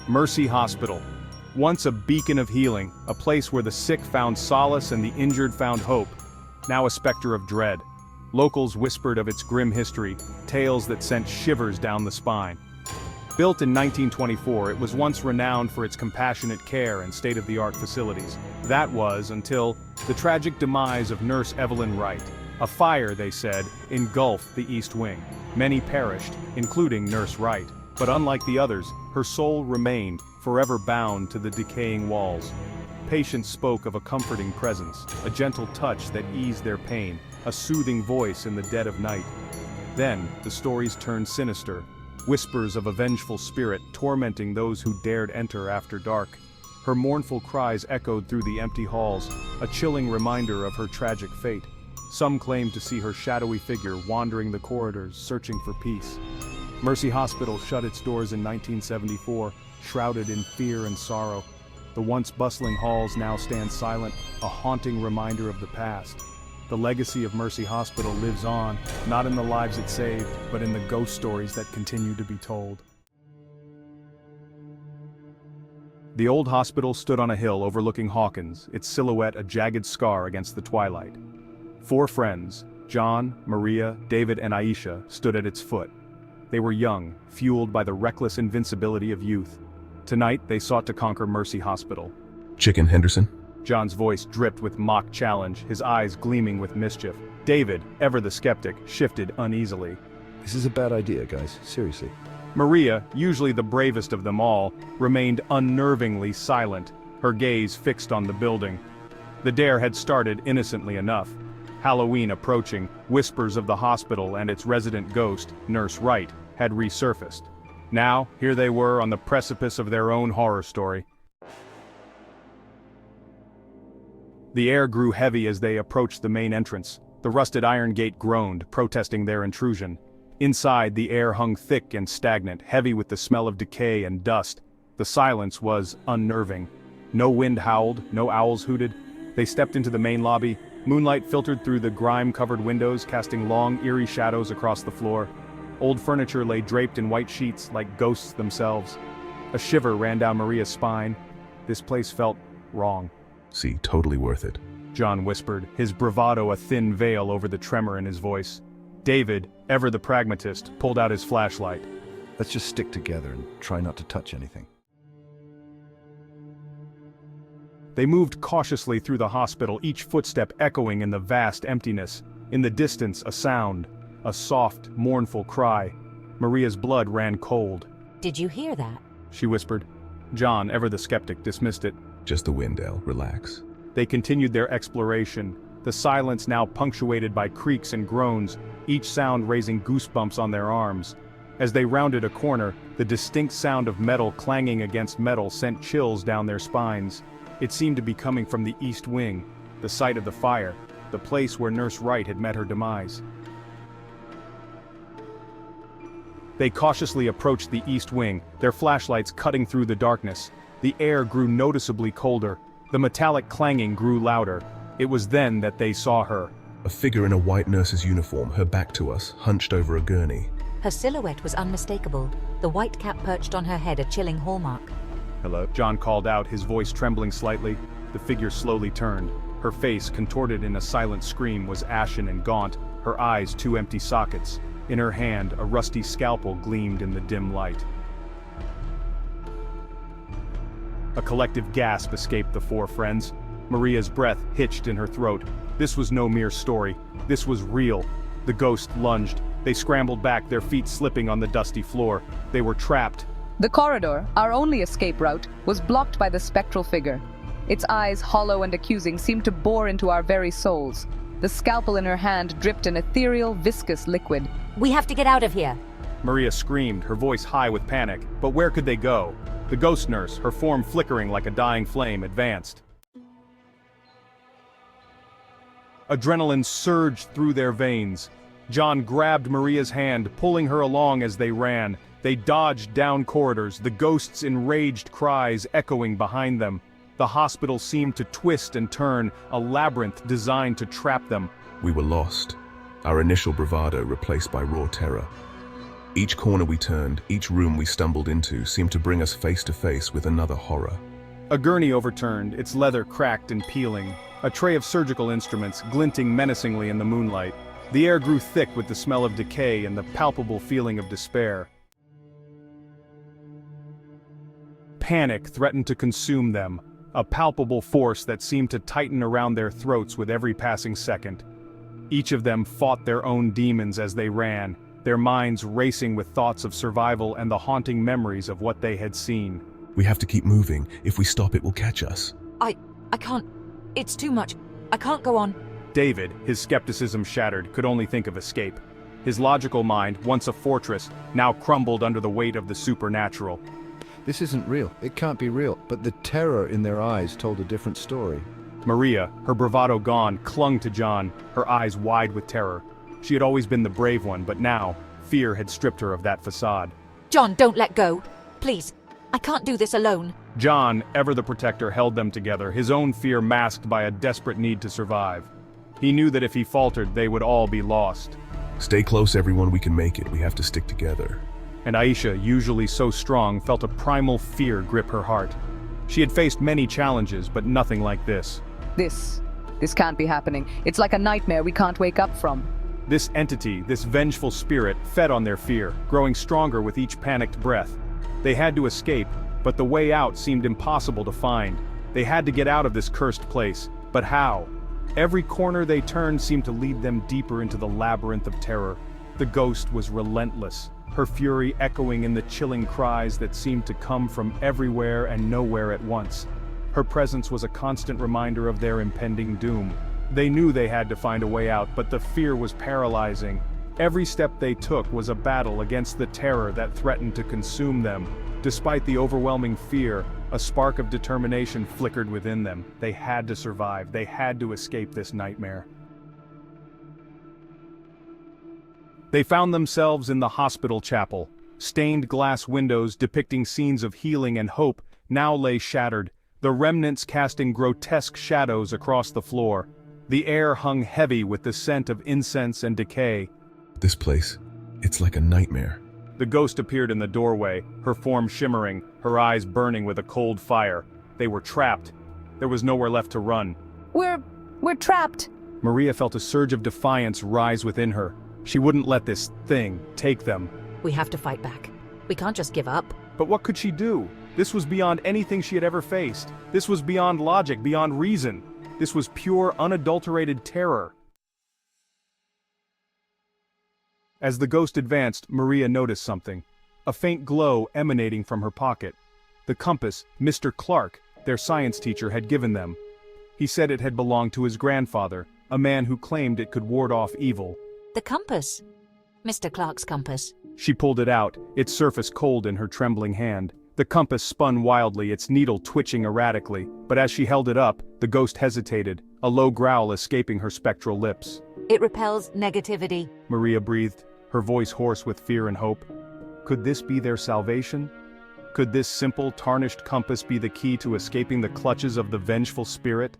Mercy Hospital. Once a beacon of healing, a place where the sick found solace and the injured found hope. Now a specter of dread. Locals whispered of its grim history, tales that sent shivers down the spine. Built in 1924, it was once renowned for its compassionate care and state-of-the-art facilities. That was until the tragic demise of Nurse Evelyn Wright. A fire, they said, engulfed the East Wing. Many perished, including Nurse Wright. But unlike the others, her soul remained, forever bound to the decaying walls. Patients spoke of a comforting presence, a gentle touch that eased their pain, a soothing voice in the dead of night. Then, the stories turned sinister. Whispers of a vengeful spirit tormenting those who dared enter after dark. Her mournful cries echoed through the empty halls, a chilling reminder of her tragic fate. Some claimed to see her shadowy figure wandering the corridors, searching for peace. Mercy Hospital shut its doors in 1974, shrouded in fear and sorrow. The once bustling halls now stand silent, a haunting reminder of the past. The legacy of Mercy Hospital lives on, not in the lives it saved, but in the ghost stories that continue to be told. The old hospital stood on a hill overlooking Hawkins, its silhouette a jagged scar against the twilight. 4 friends, John, Maria, David, and Aisha, stood at its foot. They were young, fueled by the reckless invincibility of youth. Tonight, they sought to conquer Mercy Hospital. Chicken Henderson? John's voice dripped with mock challenge, his eyes gleaming with mischief. David, ever the skeptic, shifted uneasily. This is a bad idea, guys. Seriously. Maria, usually the bravest of them all, remained unnervingly silent, her gaze fixed on the building. The dare had started innocently enough. Halloween approaching, whispers of the hospital and its resident ghost, Nurse Wright, had resurfaced. Now, here they were on the precipice of their own horror story. The air grew heavy as they approached the main entrance. The rusted iron gate groaned, protesting their intrusion. Inside, the air hung thick and stagnant, heavy with the smell of decay and dust. The silence was unnerving. No wind howled, no owls hooted. They stepped into the main lobby. Moonlight filtered through the grime-covered windows, casting long, eerie shadows across the floor. Old furniture lay draped in white sheets, like ghosts themselves. A shiver ran down Maria's spine. This place felt wrong. See, totally worth it. John whispered, his bravado a thin veil over the tremor in his voice. David, ever the pragmatist, pulled out his flashlight. Let's just stick together and try not to touch anything. They moved cautiously through the hospital, each footstep echoing in the vast emptiness. In the distance, a sound. A soft, mournful cry. Maria's blood ran cold. Did you hear that? She whispered. John, ever the skeptic, dismissed it. Just the wind, Elle. Relax. They continued their exploration, the silence now punctuated by creaks and groans, each sound raising goosebumps on their arms. As they rounded a corner, the distinct sound of metal clanging against metal sent chills down their spines. It seemed to be coming from the East Wing, the site of the fire, the place where Nurse Wright had met her demise. They cautiously approached the East Wing, their flashlights cutting through the darkness. The air grew noticeably colder. The metallic clanging grew louder. It was then that they saw her. A figure in a white nurse's uniform, her back to us, hunched over a gurney. Her silhouette was unmistakable, the white cap perched on her head a chilling hallmark. "Hello?" John called out, his voice trembling slightly. The figure slowly turned. Her face, contorted in a silent scream, was ashen and gaunt, her eyes 2 empty sockets. In her hand, a rusty scalpel gleamed in the dim light. A collective gasp escaped the 4 friends. Maria's breath hitched in her throat. This was no mere story. This was real. The ghost lunged. They scrambled back, their feet slipping on the dusty floor. They were trapped. The corridor, our only escape route, was blocked by the spectral figure. Its eyes, hollow and accusing, seemed to bore into our very souls. The scalpel in her hand dripped an ethereal, viscous liquid. We have to get out of here. Maria screamed, her voice high with panic. But where could they go? The ghost nurse, her form flickering like a dying flame, advanced. Adrenaline surged through their veins. John grabbed Maria's hand, pulling her along as they ran. They dodged down corridors, the ghost's enraged cries echoing behind them. The hospital seemed to twist and turn, a labyrinth designed to trap them. We were lost. Our initial bravado replaced by raw terror. Each corner we turned, each room we stumbled into seemed to bring us face to face with another horror. A gurney overturned, its leather cracked and peeling. A tray of surgical instruments glinting menacingly in the moonlight. The air grew thick with the smell of decay and the palpable feeling of despair. Panic threatened to consume them, a palpable force that seemed to tighten around their throats with every passing second. Each of them fought their own demons as they ran, their minds racing with thoughts of survival and the haunting memories of what they had seen. We have to keep moving. If we stop, it will catch us. I can't. It's too much. I can't go on. David, his skepticism shattered, could only think of escape. His logical mind, once a fortress, now crumbled under the weight of the supernatural. This isn't real. It can't be real. But the terror in their eyes told a different story. Maria, her bravado gone, clung to John, her eyes wide with terror. She had always been the brave one, but now, fear had stripped her of that facade. John, don't let go. Please. I can't do this alone. John, ever the protector, held them together, his own fear masked by a desperate need to survive. He knew that if he faltered, they would all be lost. Stay close, everyone. We can make it. We have to stick together. And Aisha, usually so strong, felt a primal fear grip her heart. She had faced many challenges, but nothing like this. This can't be happening. It's like a nightmare we can't wake up from. This entity, this vengeful spirit, fed on their fear, growing stronger with each panicked breath. They had to escape, but the way out seemed impossible to find. They had to get out of this cursed place, but how? Every corner they turned seemed to lead them deeper into the labyrinth of terror. The ghost was relentless, her fury echoing in the chilling cries that seemed to come from everywhere and nowhere at once. Her presence was a constant reminder of their impending doom. They knew they had to find a way out, but the fear was paralyzing. Every step they took was a battle against the terror that threatened to consume them. Despite the overwhelming fear, a spark of determination flickered within them. They had to survive. They had to escape this nightmare. They found themselves in the hospital chapel. Stained glass windows depicting scenes of healing and hope now lay shattered, the remnants casting grotesque shadows across the floor. The air hung heavy with the scent of incense and decay. This place, it's like a nightmare. The ghost appeared in the doorway, her form shimmering, her eyes burning with a cold fire. They were trapped. There was nowhere left to run. We're trapped. Maria felt a surge of defiance rise within her. She wouldn't let this thing take them. We have to fight back. We can't just give up. But what could she do? This was beyond anything she had ever faced. This was beyond logic, beyond reason. This was pure, unadulterated terror. As the ghost advanced, Maria noticed something. A faint glow emanating from her pocket. The compass Mr. Clark, their science teacher, had given them. He said it had belonged to his grandfather, a man who claimed it could ward off evil. The compass. Mr. Clark's compass. She pulled it out, its surface cold in her trembling hand. The compass spun wildly, its needle twitching erratically, but as she held it up, the ghost hesitated, a low growl escaping her spectral lips. It repels negativity. Maria breathed, her voice hoarse with fear and hope. Could this be their salvation? Could this simple, tarnished compass be the key to escaping the clutches of the vengeful spirit?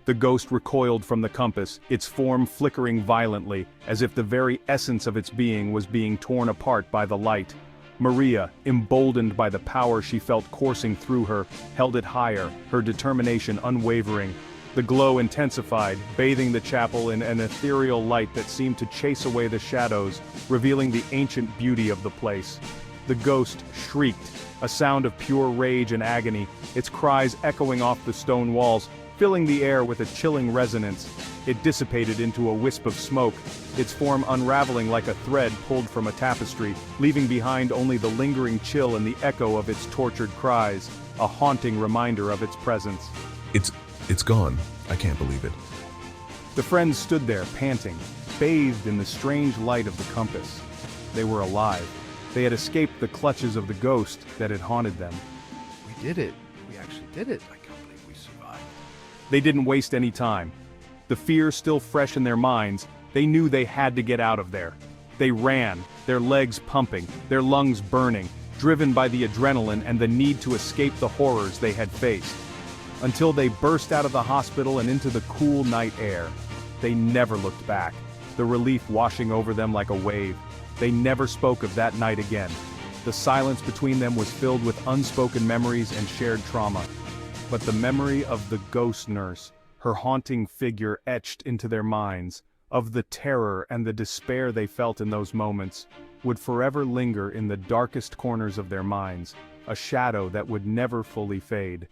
The ghost recoiled from the compass, its form flickering violently, as if the very essence of its being was being torn apart by the light. Maria, emboldened by the power she felt coursing through her, held it higher, her determination unwavering. The glow intensified, bathing the chapel in an ethereal light that seemed to chase away the shadows, revealing the ancient beauty of the place. The ghost shrieked, a sound of pure rage and agony, its cries echoing off the stone walls, filling the air with a chilling resonance. It dissipated into a wisp of smoke, its form unraveling like a thread pulled from a tapestry, leaving behind only the lingering chill and the echo of its tortured cries, a haunting reminder of its presence. It's gone. I can't believe it. The friends stood there, panting, bathed in the strange light of the compass. They were alive. They had escaped the clutches of the ghost that had haunted them. We did it. We actually did it. I can't believe we survived. They didn't waste any time. The fear still fresh in their minds, they knew they had to get out of there. They ran, their legs pumping, their lungs burning, driven by the adrenaline and the need to escape the horrors they had faced. Until they burst out of the hospital and into the cool night air. They never looked back. the relief washing over them like a wave. They never spoke of that night again. The silence between them was filled with unspoken memories and shared trauma. But the memory of the ghost nurse, her haunting figure etched into their minds, of the terror and the despair they felt in those moments, would forever linger in the darkest corners of their minds, a shadow that would never fully fade.